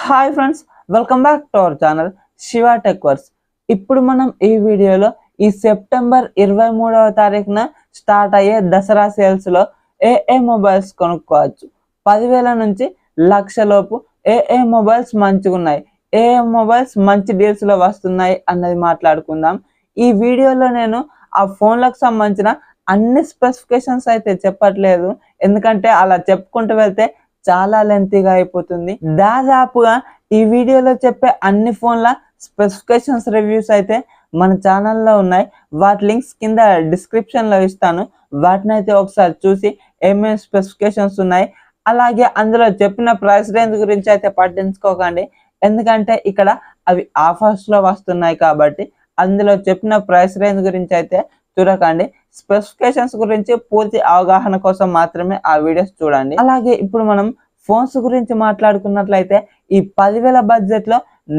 Hi friends, welcome back to our channel Shiva tech verse. ఇప్పుడు మనం ఈ వీడియోలో ఈ సెప్టెంబర్ 23వ తారీఖున స్టార్ట్ అయ్యే దసరా సేల్స్లో ఏ మొబైల్స్ కొనుక్కోవచ్చు, 10,000 నుంచి లక్షలోపు ఏ మొబైల్స్ మంచిగా ఉన్నాయి, ఏ మొబైల్స్ మంచి డీల్స్లో వస్తున్నాయి అన్నది మాట్లాడుకుందాం. ఈ వీడియోలో నేను ఆ ఫోన్లకు సంబంధించిన అన్ని స్పెసిఫికేషన్స్ అయితే చెప్పట్లేదు, ఎందుకంటే అలా చెప్పుకుంటూ వెళ్తే చాలా లెంతీగా అయిపోతుంది. దాదాపుగా ఈ వీడియోలో చెప్పే అన్ని ఫోన్ల స్పెసిఫికేషన్స్ రివ్యూస్ అయితే మన ఛానల్లో ఉన్నాయి. వాటి లింక్స్ కింద డిస్క్రిప్షన్లో ఇస్తాను. వాటిని అయితే ఒకసారి చూసి ఏమేమి స్పెసిఫికేషన్స్ ఉన్నాయి, అలాగే అందులో చెప్పిన ప్రైస్ రేంజ్ గురించి అయితే పట్టించుకోకండి, ఎందుకంటే ఇక్కడ అవి ఆఫర్స్లో వస్తున్నాయి కాబట్టి అందులో చెప్పిన ప్రైస్ రేంజ్ గురించి అయితే చూడకండి. స్పెసిఫికేషన్స్ గురించి పూర్తి అవగాహన కోసం మాత్రమే ఆ వీడియోస్ చూడండి. అలాగే ఇప్పుడు మనం ఫోన్స్ గురించి మాట్లాడుకున్నట్లయితే ఈ 10,000 బడ్జెట్ లో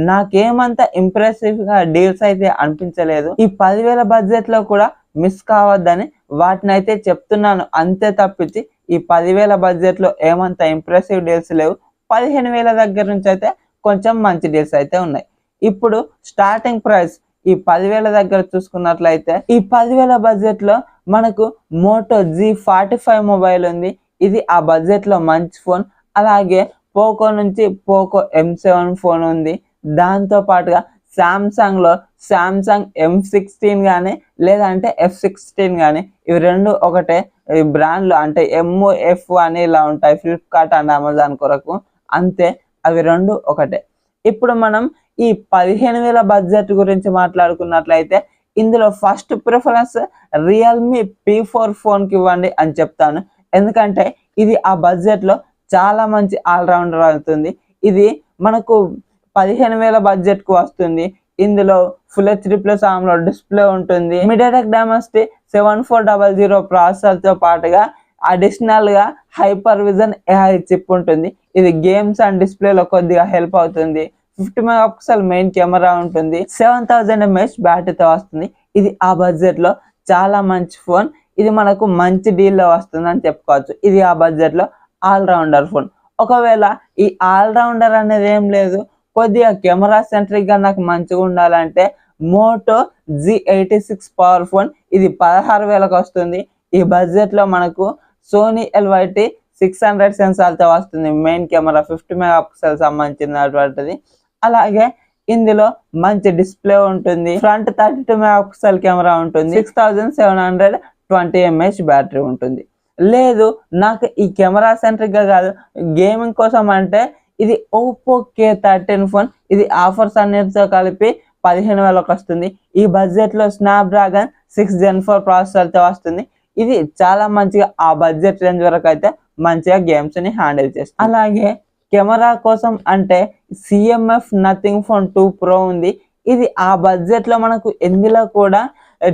నాకేమంత ఇంప్రెసివ్ గా డీల్స్ అయితే అనిపించలేదు. ఈ 10,000 బడ్జెట్ లో కూడా మిస్ కావద్దని వాటిని అయితే చెప్తున్నాను, అంతే తప్పించి ఈ 10,000 బడ్జెట్ లో ఏమంత ఇంప్రెసివ్ డీల్స్ లేవు. 15,000 దగ్గర నుంచి అయితే కొంచెం మంచి డీల్స్ అయితే ఉన్నాయి. ఇప్పుడు స్టార్టింగ్ ప్రైస్ ఈ 10,000 దగ్గర చూసుకున్నట్లయితే ఈ 10,000 బడ్జెట్ లో మనకు మోటో G45 మొబైల్ ఉంది. ఇది ఆ బడ్జెట్ లో మంచి ఫోన్. అలాగే పోకో నుంచి పోకో M7 ఫోన్ ఉంది. దాంతో పాటుగా సామ్సంగ్ లో సామ్సంగ్ M16 కానీ లేదంటే F16 కానీ, ఇవి రెండు ఒకటే బ్రాండ్లు, అంటే MF అని ఇలా ఉంటాయి ఫ్లిప్కార్ట్ అండ్ అమెజాన్ కొరకు, అంతే, అవి రెండు ఒకటే. ఇప్పుడు మనం ఈ 15,000 బడ్జెట్ గురించి మాట్లాడుకున్నట్లయితే ఇందులో ఫస్ట్ ప్రిఫరెన్స్ రియల్మీ P4 ఫోన్కి ఇవ్వండి అని చెప్తాను, ఎందుకంటే ఇది ఆ బడ్జెట్లో చాలా మంచి ఆల్రౌండర్ అవుతుంది. ఇది మనకు 15,000 బడ్జెట్కు వస్తుంది. ఇందులో ఫుల్ HD+ AMOLED డిస్ప్లే ఉంటుంది. MediaTek Dimensity 7400 ప్రాసెసర్తో పాటుగా అడిషనల్ గా హైపర్ విజన్ AI చిప్ ఉంటుంది. ఇది గేమ్స్ అండ్ డిస్ప్లేలో కొద్దిగా హెల్ప్ అవుతుంది. 50 మెగాపిక్సెల్ మెయిన్ కెమెరా ఉంటుంది. 7000 mAh బ్యాటరీతో వస్తుంది. ఇది ఆ బడ్జెట్ లో చాలా మంచి ఫోన్. ఇది మనకు మంచి డీల్ లో వస్తుంది అని చెప్పుకోవచ్చు. ఇది ఆ బడ్జెట్ లో ఆల్రౌండర్ ఫోన్. ఒకవేళ ఈ ఆల్రౌండర్ అనేది ఏం లేదు, కొద్దిగా కెమెరా సెంట్రిక్ గా నాకు మంచిగా ఉండాలంటే మోటో G86 పవర్ ఫోన్, ఇది 16,000కి వస్తుంది. ఈ బడ్జెట్ లో మనకు సోనీ LYT 600 సెన్సార్తో వస్తుంది. మెయిన్ కెమెరా 50 మెగాపిక్సెల్ సంబంధించినటువంటిది. అలాగే ఇందులో మంచి డిస్ప్లే ఉంటుంది. ఫ్రంట్ 32 మెగాపిక్సెల్ కెమెరా ఉంటుంది. 6720 mAh బ్యాటరీ ఉంటుంది. లేదు నాకు ఈ కెమెరా సెంట్రిక్ గా కాదు, గేమింగ్ కోసం అంటే ఇది ఓప్పో K13 ఫోన్. ఇది ఆఫర్స్ అన్నిటితో కలిపి 15,000కి వస్తుంది. ఈ బడ్జెట్ లో స్నాప్డ్రాగన్ 6 Gen 4 ప్రాసెసర్తో వస్తుంది. ఇది చాలా మంచిగా ఆ బడ్జెట్ రేంజ్ వరకు అయితే మంచిగా గేమ్స్ ని హ్యాండిల్ చేస్తుంది. అలాగే కెమెరా కోసం అంటే CMF నథింగ్ ఫోన్ 2 Pro ఉంది. ఇది ఆ బడ్జెట్ లో మనకు ఎందులో కూడా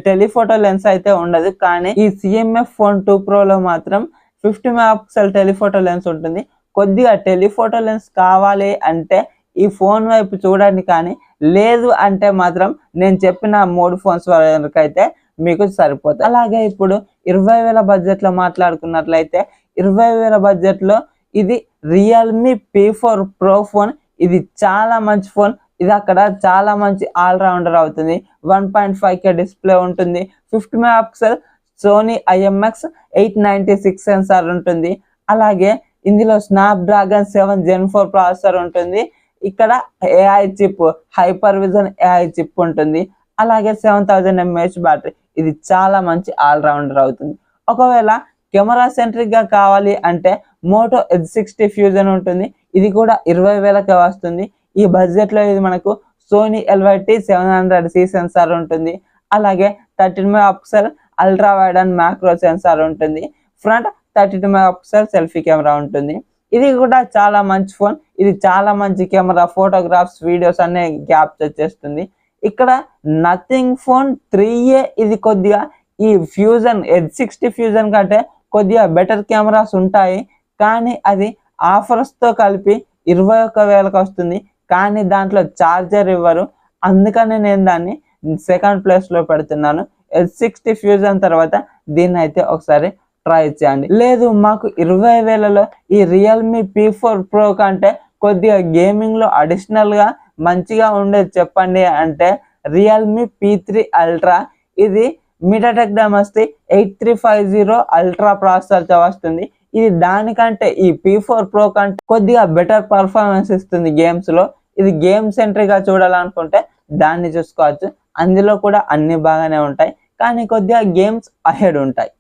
టెలిఫోటో లెన్స్ అయితే ఉండదు, కానీ ఈ CMF ఫోన్ 2 Pro లో మాత్రం 50 మెగాపిక్సెల్ టెలిఫోటో లెన్స్ ఉంటుంది. కొద్దిగా టెలిఫోటో లెన్స్ కావాలి అంటే ఈ ఫోన్ వైపు చూడండి, కానీ లేదు అంటే మాత్రం నేను చెప్పిన 3 ఫోన్స్ వరకు అయితే మీకు సరిపోతుంది. అలాగే ఇప్పుడు 20,000 బడ్జెట్ లో మాట్లాడుకున్నట్లయితే 20,000 బడ్జెట్ లో ఇది రియల్మీ P4 Pro ఫోన్. ఇది చాలా మంచి ఫోన్. ఇది అక్కడ చాలా మంచి ఆల్రౌండర్ అవుతుంది. 1.5K డిస్ప్లే ఉంటుంది. 50 మెగాపిక్సెల్ సోనీ IMX 896 సెన్సార్ ఉంటుంది. అలాగే ఇందులో స్నాప్డ్రాగన్ 7 Gen 4 ప్రాసెసర్ ఉంటుంది. ఇక్కడ AI chip, hyper vision AI chip ఉంటుంది. అలాగే 7000 mAh బ్యాటరీ. ఇది చాలా మంచి ఆల్రౌండర్ అవుతుంది. ఒకవేళ కెమెరా సెంట్రిక్ గా కావాలి అంటే మోటో H60 ఫ్యూజన్ ఉంటుంది. ఇది కూడా 20,000కే వస్తుంది. ఈ బడ్జెట్ లో ఇది మనకు సోనీ LYT 700C సెన్సార్ ఉంటుంది. అలాగే 13 megapixel ultra wide and macro censor ఉంటుంది. ఫ్రంట్ 32 మెగాపిక్సెల్ సెల్ఫీ కెమెరా ఉంటుంది. ఇది కూడా చాలా మంచి ఫోన్. ఇది చాలా మంచి కెమెరా, ఫోటోగ్రాఫ్స్, వీడియోస్ అనే క్యాప్చర్ చేస్తుంది. ఇక్కడ నథింగ్ ఫోన్ 3A ఇది కొద్దిగా ఈ ఫ్యూజన్ H60 ఫ్యూజన్ కంటే కొద్దిగా బెటర్ కెమెరాస్ ఉంటాయి, కానీ అది ఆఫర్స్ తో కలిపి 21,000కి వస్తుంది. కానీ దాంట్లో చార్జర్ ఇవ్వరు, అందుకని నేను దాన్ని సెకండ్ ప్లేస్ లో పెడుతున్నాను. H60 ఫ్యూజన్ తర్వాత దీన్ని అయితే ఒకసారి ట్రై చేయండి. లేదు మాకు 20,000లో ఈ రియల్మీ P4 Pro కంటే కొద్దిగా గేమింగ్లో అడిషనల్గా మంచిగా ఉండేది చెప్పండి అంటే రియల్మీ P3 అల్ట్రా. ఇది మీడియాటెక్ డైమెన్సిటీ 8350 అల్ట్రా ప్రాసెసర్తో వస్తుంది. ఇది దానికంటే ఈ P4 Pro కంటే కొద్దిగా బెటర్ పర్ఫార్మెన్స్ ఇస్తుంది గేమ్స్లో. ఇది గేమ్ సెంట్రిక్గా చూడాలనుకుంటే దాన్ని చూసుకోవచ్చు. అందులో కూడా అన్ని బాగానే ఉంటాయి, కానీ కొద్దిగా గేమ్స్ అహెడ్ ఉంటాయి.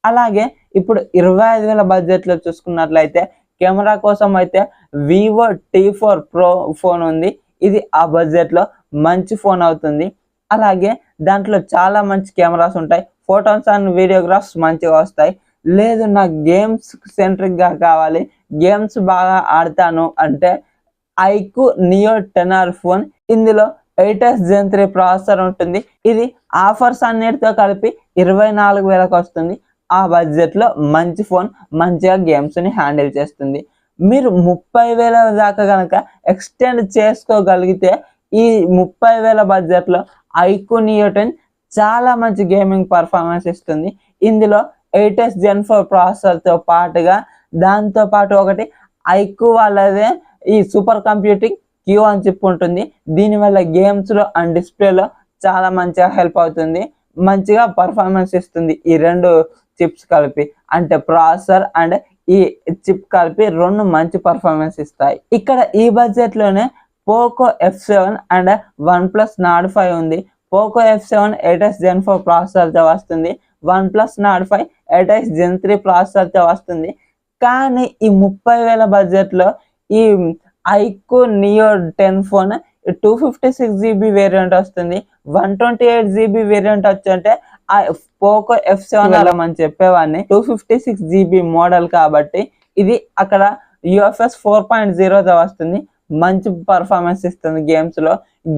అలాగే ఇప్పుడు 25,000 బడ్జెట్లో చూసుకున్నట్లయితే కెమెరా కోసం అయితే Vivo T4 Pro ఫోన్ ఉంది. ఇది ఆ బడ్జెట్లో మంచి ఫోన్ అవుతుంది. అలాగే దాంట్లో చాలా మంచి కెమెరాస్ ఉంటాయి, ఫోటోస్ అండ్ వీడియోగ్రాఫ్స్ మంచిగా వస్తాయి. లేదు నాకు గేమ్స్ సెంట్రిక్గా కావాలి, గేమ్స్ బాగా ఆడతాను అంటే ఐక్యూ నియో 10R ఫోన్. ఇందులో 8S Gen 3 ప్రాసెసర్ ఉంటుంది. ఇది ఆఫర్స్ అన్నిటితో కలిపి 24,000కి వస్తుంది. ఆ బడ్జెట్లో మంచి ఫోన్, మంచిగా గేమ్స్ని హ్యాండిల్ చేస్తుంది. మీరు 30,000 దాకా కనుక ఎక్స్టెండ్ చేసుకోగలిగితే ఈ 30,000 బడ్జెట్లో ఐక్యూ నియో 10 చాలా మంచి గేమింగ్ పర్ఫార్మెన్స్ ఇస్తుంది. ఇందులో 8S Gen 4 ప్రాసెసర్తో పాటుగా దాంతోపాటు ఒకటి ఐక్యూ వాళ్ళదే ఈ సూపర్ కంప్యూటింగ్ Q1 చిప్ ఉంటుంది. దీనివల్ల గేమ్స్లో అండ్ డిస్ప్లేలో చాలా మంచిగా హెల్ప్ అవుతుంది, మంచిగా పర్ఫార్మెన్స్ ఇస్తుంది. ఈ రెండు చిప్స్ కలిపి అంటే ప్రాసెసర్ అండ్ ఈ చిప్ కలిపి రెండు మంచి పర్ఫార్మెన్స్ ఇస్తాయి. ఇక్కడ ఈ బడ్జెట్లోనే Poco F7 and OnePlus Nord 5 ఉంది. పోకో F7 8S Gen 4 ప్రాసెసర్తో వస్తుంది. OnePlus Nord 5 8S Gen 3 ప్రాసెసర్తో వస్తుంది. కానీ ఈ 30,000 బడ్జెట్లో ఈ IQ neo 10 phone 256GB variant వస్తుంది. 128GB వేరియంట్ వచ్చంటే ఆ పోకో F7 అని చెప్పేవాడిని. 256GB మోడల్ కాబట్టి ఇది అక్కడ UFS 4.0తో వస్తుంది. మంచి పర్ఫార్మెన్స్ ఇస్తుంది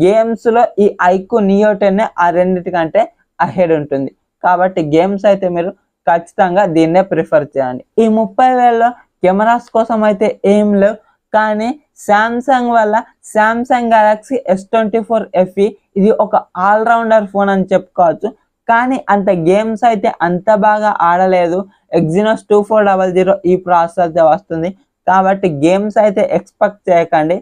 గేమ్స్లో ఈ ఐక్యూ నియో 10 ఆ రెండింటికంటే అహెడ్ ఉంటుంది. కాబట్టి గేమ్స్ అయితే మీరు ఖచ్చితంగా దీన్నే ప్రిఫర్ చేయండి. ఈ 30,000లో కెమెరాస్ కోసం అయితే ఏం లేవు, కానీ శాంసంగ్ వల్ల శాంసంగ్ గెలాక్సీ S24 FE ఇది ఒక ఆల్రౌండర్ ఫోన్ అని చెప్పుకోవచ్చు. కానీ అంత గేమ్స్ అయితే అంత బాగా ఆడలేదు. Exynos 2400 ఈ ప్రాసెసర్తో వస్తుంది, కాబట్టి గేమ్స్ అయితే ఎక్స్పెక్ట్ చేయకండి.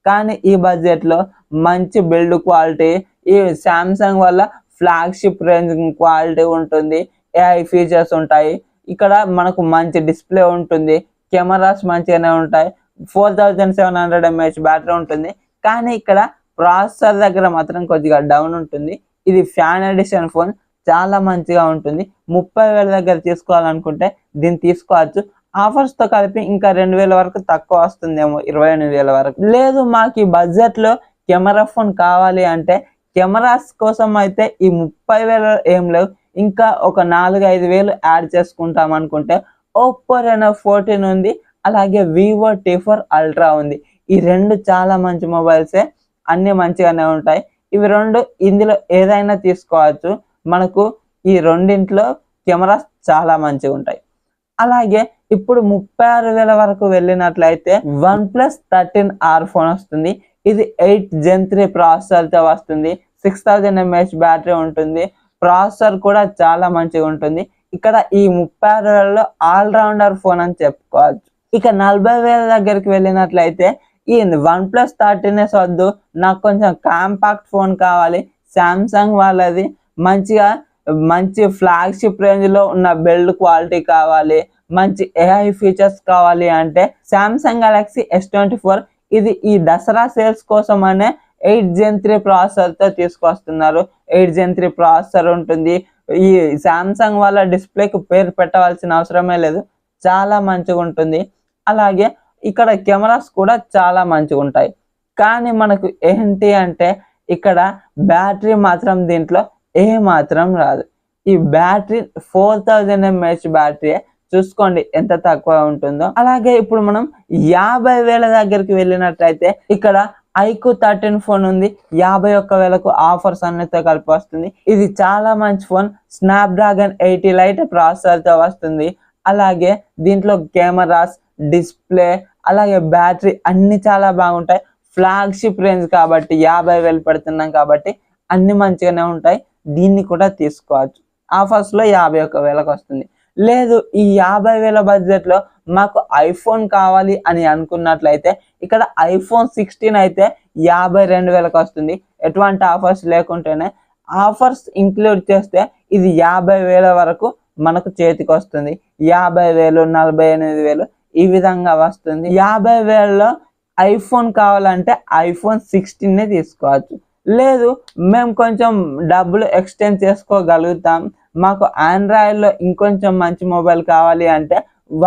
కానీ ఈ బడ్జెట్లో మంచి బిల్డ్ క్వాలిటీ, ఈ శాంసంగ్ వల్ల ఫ్లాగ్షిప్ రేంజ్ క్వాలిటీ ఉంటుంది, AI ఫీచర్స్ ఉంటాయి. ఇక్కడ మనకు మంచి డిస్ప్లే ఉంటుంది, కెమెరాస్ మంచిగానే ఉంటాయి, 4700 mAh బ్యాటరీ ఉంటుంది. కానీ ఇక్కడ ప్రాసెసర్ దగ్గర మాత్రం కొద్దిగా డౌన్ ఉంటుంది. ఇది ఫ్యాన్ ఎడిషన్ ఫోన్, చాలా మంచిగా ఉంటుంది. 30,000 దగ్గర తీసుకోవాలనుకుంటే దీన్ని తీసుకోవచ్చు. ఆఫర్స్తో కలిపి ఇంకా 2,000 వరకు తక్కువ వస్తుందేమో, 28,000 వరకు. లేదు మాకు ఈ బడ్జెట్లో కెమెరా ఫోన్ కావాలి అంటే కెమెరాస్ కోసం అయితే ఈ 30,000 ఏం లేవు, ఇంకా ఒక 4-5,000 యాడ్ చేసుకుంటాం అనుకుంటే Oppo Reno 14 ఉంది. అలాగే Vivo T4 Ultra ఉంది. ఈ రెండు చాలా మంచి మొబైల్సే, అన్నీ మంచిగానే ఉంటాయి. ఇవి రెండు ఇందులో ఏదైనా తీసుకోవచ్చు. మనకు ఈ రెండింట్లో కెమెరాస్ చాలా మంచిగా ఉంటాయి. అలాగే ఇప్పుడు 36,000 వరకు వెళ్ళినట్లయితే OnePlus 13R ఫోన్ వస్తుంది. ఇది 8 Gen 3 ప్రాసెసర్తో వస్తుంది. 6000 mAh బ్యాటరీ ఉంటుంది. ప్రాసెసర్ కూడా చాలా మంచిగా ఉంటుంది. ఇక్కడ ఈ 36,000లో ఆల్రౌండర్ ఫోన్ అని చెప్పుకోవచ్చు. ఇక 40,000 దగ్గరికి వెళ్ళినట్లయితే ఈ OnePlus 13s వద్దు, నాకు కొంచెం కాంపాక్ట్ ఫోన్ కావాలి, శాంసంగ్ వాళ్ళది మంచి ఫ్లాగ్షిప్ రేంజ్లో ఉన్న బిల్డ్ క్వాలిటీ కావాలి, మంచి AI ఫీచర్స్ కావాలి అంటే శాంసంగ్ గెలాక్సీ S24. ఇది ఈ దసరా సేల్స్ కోసం అనే 8 Gen 3 ప్రాసెసర్తో తీసుకొస్తున్నారు. 8 Gen 3 ప్రాసెసర్ ఉంటుంది. ఈ శాంసంగ్ వాళ్ళ డిస్ప్లేకి పేరు పెట్టవలసిన అవసరమే లేదు, చాలా మంచిగా ఉంటుంది. అలాగే ఇక్కడ కెమెరాస్ కూడా చాలా మంచిగా ఉంటాయి. కానీ మనకు ఏంటి అంటే ఇక్కడ బ్యాటరీ మాత్రం దీంట్లో ఏ మాత్రం రాదు. ఈ బ్యాటరీ 4000 mAh బ్యాటరీ, చూసుకోండి ఎంత తక్కువ ఉంటుందో. అలాగే ఇప్పుడు మనం 50,000 దగ్గరికి వెళ్ళినట్లయితే ఇక్కడ ఐక్యూ 13 ఫోన్ ఉంది. 51,000కు ఆఫర్స్ అన్నిటితో కలిపి వస్తుంది. ఇది చాలా మంచి ఫోన్, స్నాప్డ్రాగన్ 80 లైట్ ప్రాసెసర్తో వస్తుంది. అలాగే దీంట్లో కెమెరాస్, డిస్ప్లే, అలాగే బ్యాటరీ అన్ని చాలా బాగుంటాయి. ఫ్లాగ్షిప్ రేంజ్ కాబట్టి 50,000 పెడుతున్నాం కాబట్టి అన్ని మంచిగానే ఉంటాయి. దీన్ని కూడా తీసుకోవచ్చు. ఆఫర్స్లో 51,000కి వస్తుంది. లేదు ఈ 50,000 బడ్జెట్లో మాకు ఐఫోన్ కావాలి అని అనుకున్నట్లయితే ఇక్కడ ఐఫోన్ 16 అయితే 52,000కి వస్తుంది. ఎటువంటి ఆఫర్స్ లేకుంటేనే, ఆఫర్స్ ఇంక్లూడ్ చేస్తే ఇది 50,000 వరకు మనకు చేతికి వస్తుంది. 50,000, 48,000 ఈ విధంగా వస్తుంది. 50,000లో ఐఫోన్ కావాలంటే ఐఫోన్ 16 తీసుకోవచ్చు. లేదు మేము కొంచెం డబ్బులు ఎక్స్టెండ్ చేసుకోగలుగుతాం, మాకు ఆండ్రాయిడ్లో ఇంకొంచెం మంచి మొబైల్ కావాలి అంటే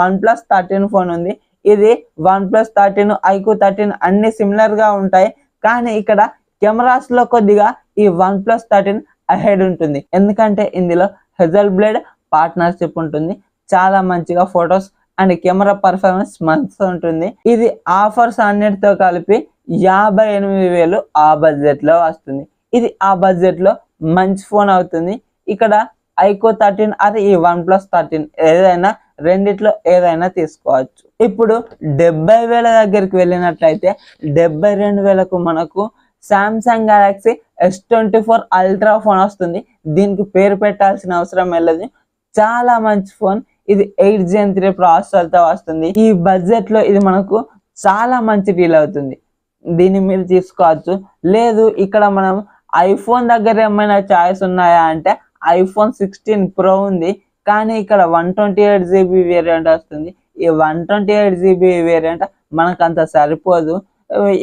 OnePlus 13 ఫోన్ ఉంది. ఇది OnePlus 13, iQOO 13 అన్ని సిమిలర్గా ఉంటాయి. కానీ ఇక్కడ కెమెరాస్లో కొద్దిగా ఈ OnePlus 13 అహెడ్ ఉంటుంది. ఎందుకంటే ఇందులో హెజల్ బ్లేడ్ పార్ట్నర్షిప్ ఉంటుంది. చాలా మంచిగా ఫొటోస్ అండ్ కెమెరా పర్ఫార్మెన్స్ మంచిగా ఉంటుంది. ఇది ఆఫర్స్ అన్నిటితో కలిపి 58,000 ఆ బడ్జెట్లో వస్తుంది. ఇది ఆ బడ్జెట్లో మంచి ఫోన్ అవుతుంది. ఇక్కడ iQOO 13 అది ఈ OnePlus 13 ఏదైనా రెండిట్లో ఏదైనా తీసుకోవచ్చు. ఇప్పుడు 70,000 దగ్గరికి వెళ్ళినట్లయితే 72,000కు మనకు Samsung Galaxy S24 ultra phone వస్తుంది. దీనికి పేరు పెట్టాల్సిన అవసరం లేదు, చాలా మంచి ఫోన్. ఇది 8 Gen 3 ప్రాసెసర్తో వస్తుంది. ఈ బడ్జెట్లో ఇది మనకు చాలా మంచి డీల్ అవుతుంది, దీన్ని మీరు తీసుకోవచ్చు. లేదు ఇక్కడ మనం ఐఫోన్ దగ్గర ఏమైనా చాయిస్ ఉన్నాయా అంటే ఐఫోన్ 16 Pro ఉంది, కానీ ఇక్కడ 128GB వేరియంట్ వస్తుంది. ఈ 128GB వేరియంట్ మనకు అంత సరిపోదు.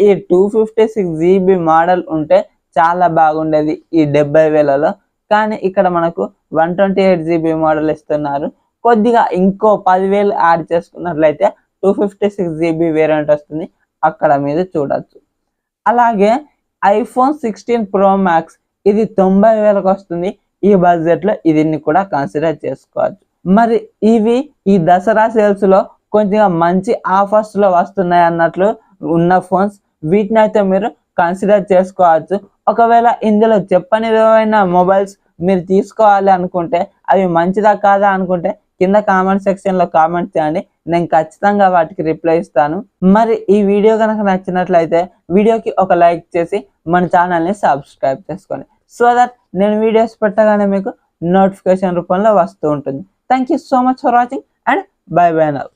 ఈ 256GB మోడల్ ఉంటే చాలా బాగుండేది ఈ 70,000లో. కానీ ఇక్కడ మనకు 128GB మోడల్ ఇస్తున్నారు. కొద్దిగా ఇంకో 10,000 యాడ్ చేసుకున్నట్లయితే 256GB వేరియంట్ వస్తుంది, అక్కడ మీరు చూడొచ్చు. అలాగే ఐఫోన్ 16 Pro Max ఇది 90,000కి వస్తుంది. ఈ బడ్జెట్లో దీన్ని కూడా కన్సిడర్ చేసుకోవచ్చు. మరి ఇవి ఈ దసరా సేల్స్లో కొంచెం మంచి ఆఫర్స్లో వస్తున్నాయి అన్నట్లు ఉన్న ఫోన్స్, వీటిని అయితే మీరు కన్సిడర్ చేసుకోవచ్చు. ఒకవేళ ఇందులో చెప్పని ఏవైనా మొబైల్స్ మీరు తీసుకోవాలి అనుకుంటే, అవి మంచిదా కాదా అనుకుంటే కింద కామెంట్ సెక్షన్లో కామెంట్ చేయండి, నేను ఖచ్చితంగా వాటికి రిప్లై ఇస్తాను. మరి ఈ వీడియో కనుక నచ్చినట్లయితే వీడియోకి ఒక లైక్ చేసి మన ఛానల్ని సబ్స్క్రైబ్ చేసుకోండి, సో దట్ నేను వీడియోస్ పెట్టగానే మీకు నోటిఫికేషన్ రూపంలో వస్తూ ఉంటుంది. Thank you so much for watching and by by now.